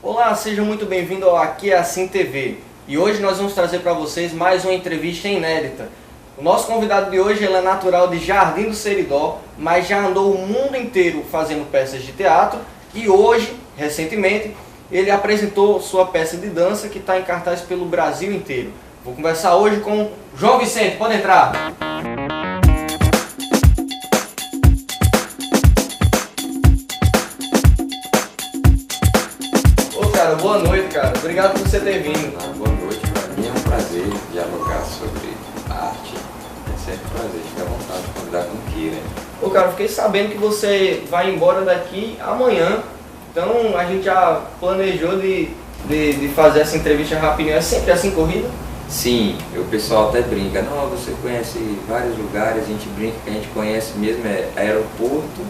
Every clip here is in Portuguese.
Olá, sejam muito bem-vindos ao Aqui é Assim TV. E hoje nós vamos trazer para vocês mais uma entrevista inédita. O nosso convidado de hoje ele é natural de Jardim do Seridó, mas já andou o mundo inteiro fazendo peças de teatro e hoje, recentemente, ele apresentou sua peça de dança que está em cartaz pelo Brasil inteiro. Vou conversar hoje com João Vicente, pode entrar! Ô cara, boa noite cara, obrigado por você ter vindo. Boa noite, para mim é um prazer dialogar sobre arte. É sempre um prazer, fica à vontade de convidar com queira. Ô cara, fiquei sabendo que você vai embora daqui amanhã, então a gente já planejou de fazer essa entrevista rapidinho. É sempre assim corrida? Sim, o pessoal até brinca, não, você conhece vários lugares, a gente brinca que a gente conhece mesmo aeroporto,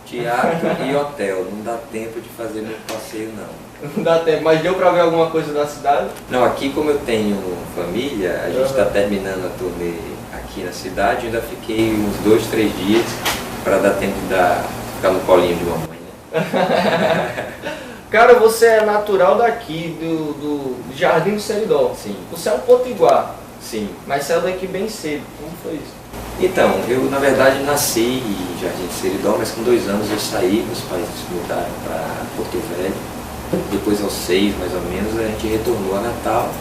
teatro e hotel. Não dá tempo de fazer muito passeio não. Não dá tempo, mas deu pra ver alguma coisa da cidade? Não, aqui como eu tenho família, a gente está terminando a turnê aqui na cidade, ainda fiquei uns 2, 3 dias para dar tempo de ficar no colinho de mamãe, né? Cara, você é natural daqui, do Jardim do Seridó. Sim. Você é um potiguar, Sim. mas saiu daqui bem cedo. Como foi isso? Então, eu na verdade nasci em Jardim do Seridó, mas com 2 anos eu saí, meus pais se mudaram para Porto Velho. Depois aos 6 mais ou menos a gente retornou a Natal,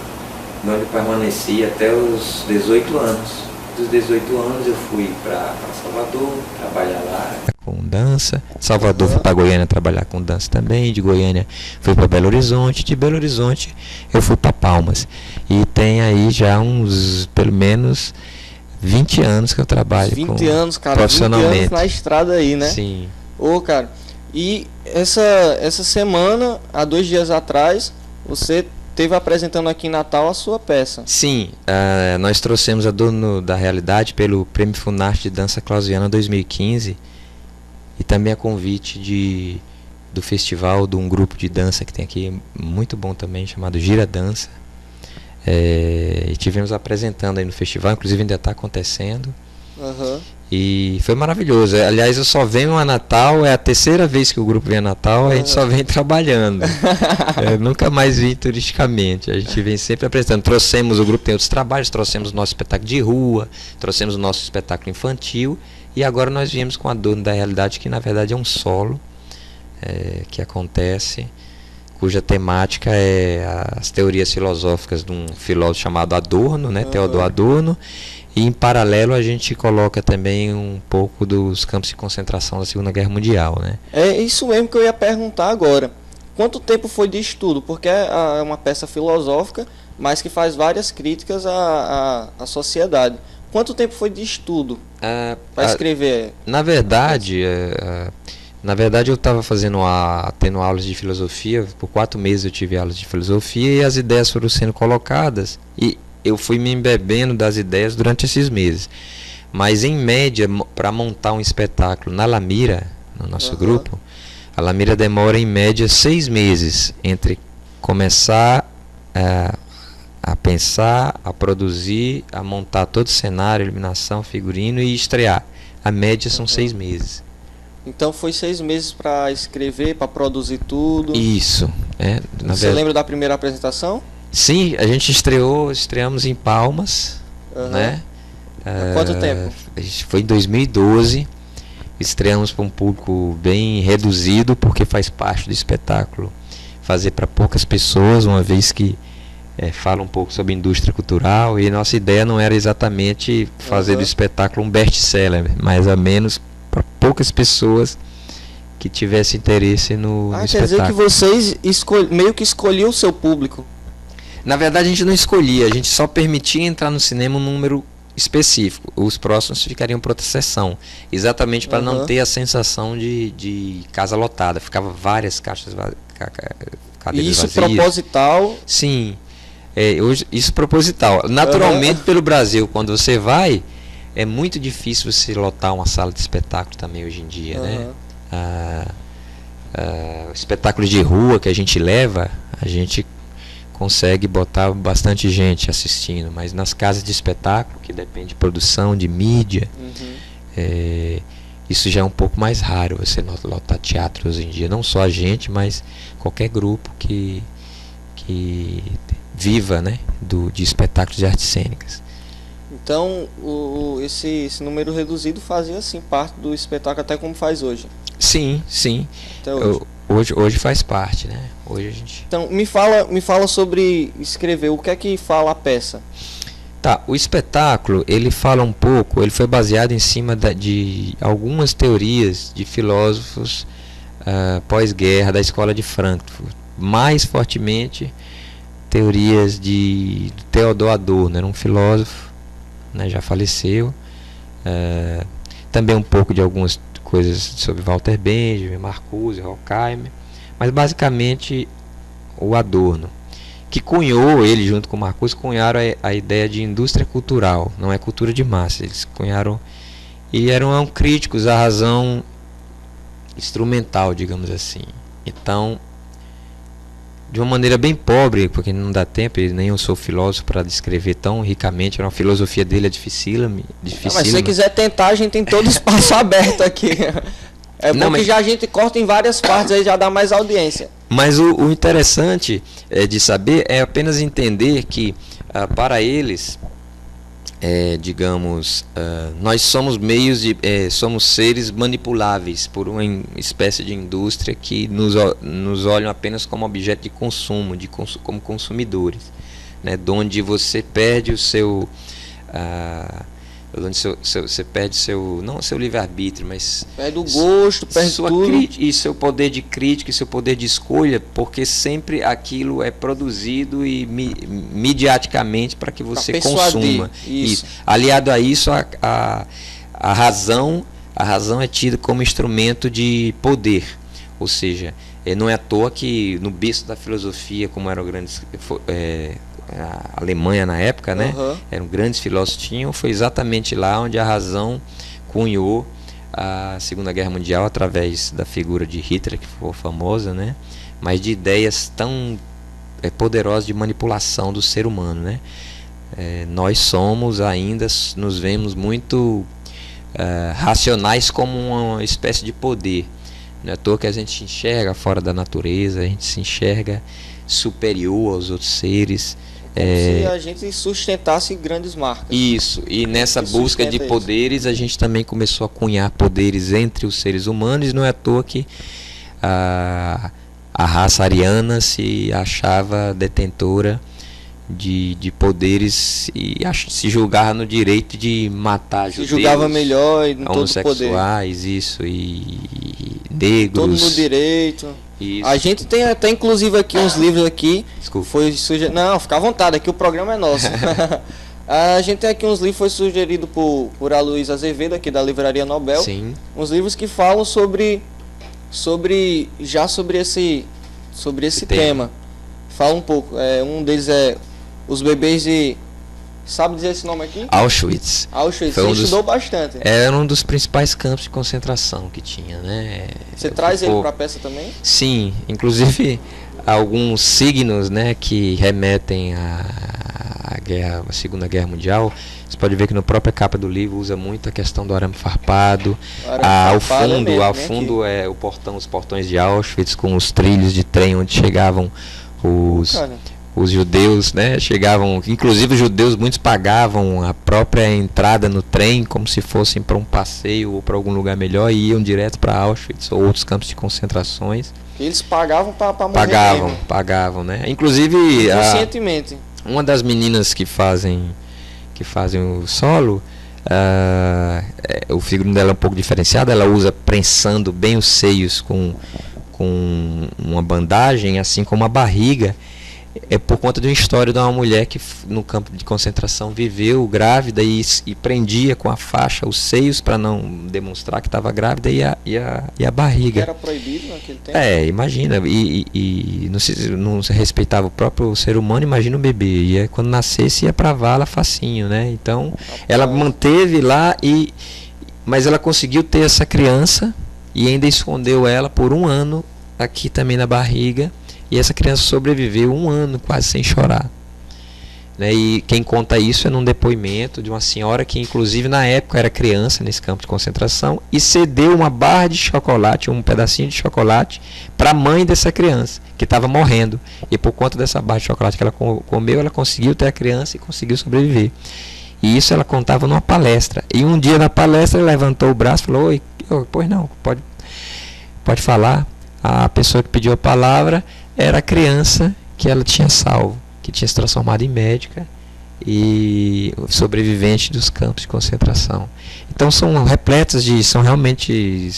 onde eu permaneci até os 18 anos. Dos 18 anos eu fui para Salvador, trabalhar lá com dança. Salvador fui para Goiânia trabalhar com dança também. De Goiânia fui para Belo Horizonte. De Belo Horizonte eu fui para Palmas. E tem aí já uns, pelo menos, 20 anos que eu trabalho 20 anos, cara, profissionalmente. 20 anos na estrada aí, né? Sim. Ô, cara, e essa semana, há 2 dias atrás, você esteve apresentando aqui em Natal a sua peça. Sim, nós trouxemos a Dono da Realidade pelo Prêmio Funarte de Dança Clausiana 2015 e também a convite do festival de um grupo de dança que tem aqui, muito bom também, chamado Gira Dança. E tivemos apresentando aí no festival, inclusive ainda está acontecendo. Uhum. E foi maravilhoso. Aliás, eu só venho a Natal, é a 3ª vez que o grupo vem a Natal, a gente só vem trabalhando. Nunca mais vim turisticamente, a gente vem sempre apresentando. O grupo tem outros trabalhos, trouxemos o nosso espetáculo de rua, trouxemos o nosso espetáculo infantil e agora nós viemos com a Dono da Realidade, que na verdade é um solo que acontece, cuja temática é as teorias filosóficas de um filósofo chamado Adorno, né, Theodor Adorno. E em paralelo a gente coloca também um pouco dos campos de concentração da Segunda Guerra Mundial, né? É isso mesmo que eu ia perguntar agora. Quanto tempo foi de estudo? Porque é uma peça filosófica, mas que faz várias críticas à sociedade. Quanto tempo foi de estudo para escrever? Na verdade eu estava tendo aulas de filosofia. Por 4 meses eu tive aulas de filosofia e as ideias foram sendo colocadas e eu fui me embebendo das ideias durante esses meses. Mas em média, para montar um espetáculo na Lamira, no nosso grupo, a Lamira demora em média 6 meses entre começar a pensar, a produzir, a montar todo o cenário, iluminação, figurino e estrear. A média são 6 meses. Então foi 6 meses para escrever, para produzir tudo. Isso. Você lembra da primeira apresentação? Sim, a gente estreamos em Palmas, né? Há quanto tempo? Foi em 2012, estreamos para um público bem reduzido, porque faz parte do espetáculo fazer para poucas pessoas, uma vez que fala um pouco sobre indústria cultural, e nossa ideia não era exatamente fazer do espetáculo um best-seller, mais ou menos para poucas pessoas que tivessem interesse no espetáculo. Quer dizer que vocês meio que escolhiam o seu público? Na verdade a gente não escolhia, a gente só permitia entrar no cinema um número específico. Os próximos ficariam para outra sessão, exatamente para não ter a sensação de casa lotada. Ficava várias cadeiras isso vazias. Proposital? Sim, isso proposital. Naturalmente pelo Brasil, quando você vai, é muito difícil você lotar uma sala de espetáculo também hoje em dia, né? O espetáculo de rua que a gente leva, a gente consegue botar bastante gente assistindo, mas nas casas de espetáculo, que depende de produção, de mídia, isso já é um pouco mais raro, você lotar teatro hoje em dia, não só a gente, mas qualquer grupo que viva, né, de espetáculos de artes cênicas. Então esse número reduzido fazia assim parte do espetáculo, até como faz hoje? Sim. Até hoje. Hoje faz parte, né? Hoje a gente... Então me fala sobre escrever, o que é que fala a peça? Tá, o espetáculo, ele fala um pouco, ele foi baseado em cima de algumas teorias de filósofos pós-guerra da escola de Frankfurt. Mais fortemente, teorias de Theodor Adorno, era um filósofo, né, já faleceu. Também um pouco de algumas coisas sobre Walter Benjamin, Marcuse, Horkheimer, mas basicamente o Adorno, que cunhou, ele junto com Marcuse, cunharam a ideia de indústria cultural, não é cultura de massa, eles cunharam e eram críticos à razão instrumental, digamos assim. Então, de uma maneira bem pobre, porque não dá tempo, nem eu sou filósofo para descrever tão ricamente, a filosofia dele é dificílima. Mas se você quiser tentar, a gente tem todo o espaço aberto aqui. Bom que já a gente corta em várias partes, aí já dá mais audiência. Mas o interessante de saber é apenas entender que para eles, digamos, nós somos somos seres manipuláveis por uma espécie de indústria que nos olham apenas como objeto de consumo, como consumidores, né? Onde você perde o seu... você perde não seu livre-arbítrio, mas perde o gosto, perde tudo. E seu poder de crítica, e seu poder de escolha, porque sempre aquilo é produzido e midiaticamente para que você consuma. Isso. Aliado a isso, a razão é tida como instrumento de poder. Ou seja, não é à toa que no berço da filosofia, como eram grandes... a Alemanha na época, né? Eram grandes filósofos, foi exatamente lá onde a razão cunhou a Segunda Guerra Mundial através da figura de Hitler, que ficou famosa, né? Mas de ideias tão poderosas de manipulação do ser humano, né? Nós ainda nos vemos muito racionais como uma espécie de poder. Não é à toa que a gente se enxerga fora da natureza, a gente se enxerga superior aos outros seres. Se a gente sustentasse grandes marcas. Isso, e nessa busca de poderes, a gente também começou a cunhar poderes entre os seres humanos, e não é à toa que a raça ariana se achava detentora de poderes e se julgava no direito de matar judeus, se julgava melhor e homossexuais, todo isso, e negros. Todo no direito. Isso. A gente tem até inclusive aqui uns livros aqui. Desculpa. Não, fica à vontade, aqui o programa é nosso. A gente tem aqui uns livros, foi sugerido por Aloysio Azevedo, aqui da Livraria Nobel. Sim. Uns livros que falam sobre esse tema. Fala um pouco. Um deles é Os Bebês de... Sabe dizer esse nome aqui? Auschwitz. Você estudou bastante. Era um dos principais campos de concentração que tinha, né? Você traz ele para a peça também? Sim, inclusive alguns signos, né, que remetem à Segunda Guerra Mundial. Você pode ver que na própria capa do livro usa muito a questão do arame farpado. Ao fundo os portões de Auschwitz, com os trilhos de trem onde chegavam os judeus, né, chegavam, inclusive os judeus, muitos pagavam a própria entrada no trem como se fossem para um passeio ou para algum lugar melhor, e iam direto para Auschwitz ou outros campos de concentrações. Eles pagavam para morrer. Pagavam, né? Inclusive conscientemente. Uma das meninas que fazem o solo, o figurino dela é um pouco diferenciado. Ela usa prensando bem os seios com uma bandagem, assim como a barriga. É por conta de uma história de uma mulher que no campo de concentração viveu grávida e prendia com a faixa os seios para não demonstrar que estava grávida, e a barriga. Era proibido naquele tempo? Imagina, e não se respeitava o próprio ser humano, imagina o bebê. E aí, quando nascesse ia para a vala facinho, né? Então ela manteve lá, mas ela conseguiu ter essa criança e ainda escondeu ela por um ano aqui também na barriga. E essa criança sobreviveu 1 ano quase sem chorar. Né? E quem conta isso é num depoimento de uma senhora que inclusive na época era criança nesse campo de concentração e cedeu uma barra de chocolate, um pedacinho de chocolate para a mãe dessa criança que estava morrendo, e por conta dessa barra de chocolate que ela comeu, ela conseguiu ter a criança e conseguiu sobreviver. E isso ela contava numa palestra, e um dia na palestra ela levantou o braço e falou: oi, pois não, pode falar. A pessoa que pediu a palavra era a criança que ela tinha salvo, que tinha se transformado em médica e sobrevivente dos campos de concentração. Então são repletas são realmente,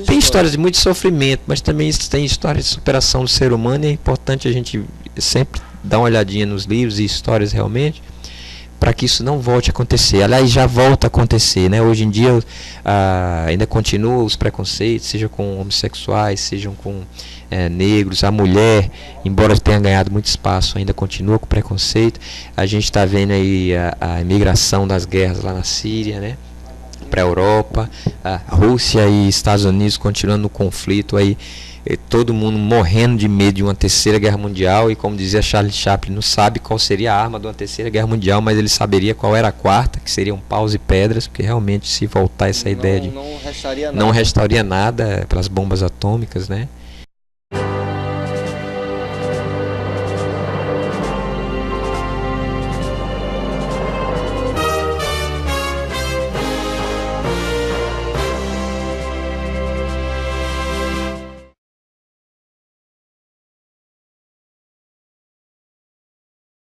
tem histórias de muito sofrimento, mas também tem histórias de superação do ser humano, e é importante a gente sempre dar uma olhadinha nos livros e histórias realmente, para que isso não volte a acontecer. Aliás, já volta a acontecer, né? Hoje em dia ainda continuam os preconceitos, seja com homossexuais, sejam com negros. A mulher, embora tenha ganhado muito espaço, ainda continua com preconceito. A gente está vendo aí a imigração das guerras lá na Síria, né? Para a Europa, a Rússia e Estados Unidos continuando no conflito aí, todo mundo morrendo de medo de uma terceira guerra mundial. E como dizia Charles Chaplin, não sabe qual seria a arma de uma terceira guerra mundial, mas ele saberia qual era a quarta, que seriam paus e pedras, porque realmente, se voltar essa ideia de não restaria nada pelas bombas atômicas, né?